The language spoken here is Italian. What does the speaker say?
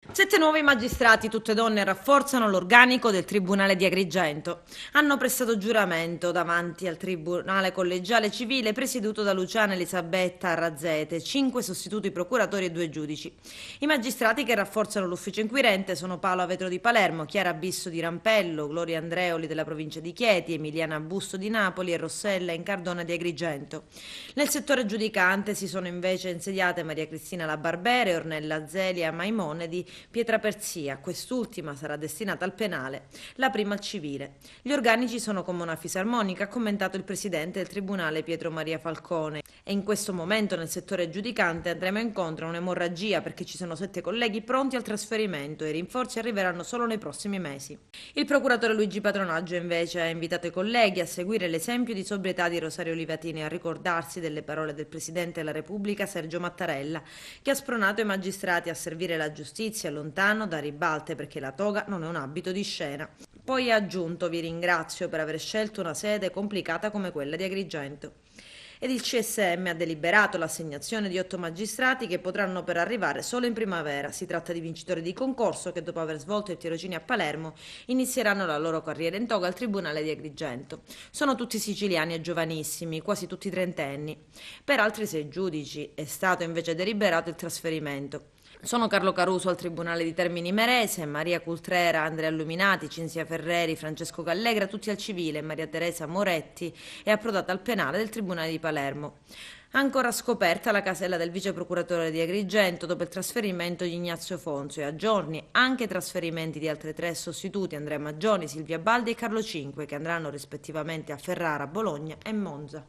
7 nuovi magistrati, tutte donne, rafforzano l'organico del Tribunale di Agrigento. Hanno prestato giuramento davanti al Tribunale Collegiale Civile presieduto da Luciana Elisabetta Arrazete, 5 sostituti procuratori e 2 giudici. I magistrati che rafforzano l'ufficio inquirente sono Paolo Avetro di Palermo, Chiara Bisso di Rampello, Gloria Andreoli della provincia di Chieti, Emiliana Busto di Napoli e Rossella Incardona di Agrigento. Nel settore giudicante si sono invece insediate Maria Cristina La Barbera e Ornella Zelia Maimone di Pietraperzia, quest'ultima sarà destinata al penale, la prima al civile. Gli organici sono come una fisarmonica, ha commentato il presidente del tribunale Pietro Maria Falcone. E in questo momento nel settore giudicante andremo incontro a un'emorragia perché ci sono 7 colleghi pronti al trasferimento e i rinforzi arriveranno solo nei prossimi mesi. Il procuratore Luigi Patronaggio invece ha invitato i colleghi a seguire l'esempio di sobrietà di Rosario Livatini e a ricordarsi delle parole del Presidente della Repubblica Sergio Mattarella, che ha spronato i magistrati a servire la giustizia lontano da ribalte perché la toga non è un abito di scena. Poi ha aggiunto: vi ringrazio per aver scelto una sede complicata come quella di Agrigento. Ed il CSM ha deliberato l'assegnazione di 8 magistrati che potranno per arrivare solo in primavera. Si tratta di vincitori di concorso che dopo aver svolto il tirocinio a Palermo inizieranno la loro carriera in toga al Tribunale di Agrigento. Sono tutti siciliani e giovanissimi, quasi tutti trentenni. Per altri 6 giudici è stato invece deliberato il trasferimento. Sono Carlo Caruso al Tribunale di Termini Imerese, Maria Cultrera, Andrea Illuminati, Cinzia Ferreri, Francesco Callegra, tutti al civile, Maria Teresa Moretti è approdata al penale del Tribunale di Palermo. Ancora scoperta la casella del vice procuratore di Agrigento dopo il trasferimento di Ignazio Fonso e a giorni anche i trasferimenti di altri 3 sostituti, Andrea Maggioni, Silvia Baldi e Carlo Cinque, che andranno rispettivamente a Ferrara, Bologna e Monza.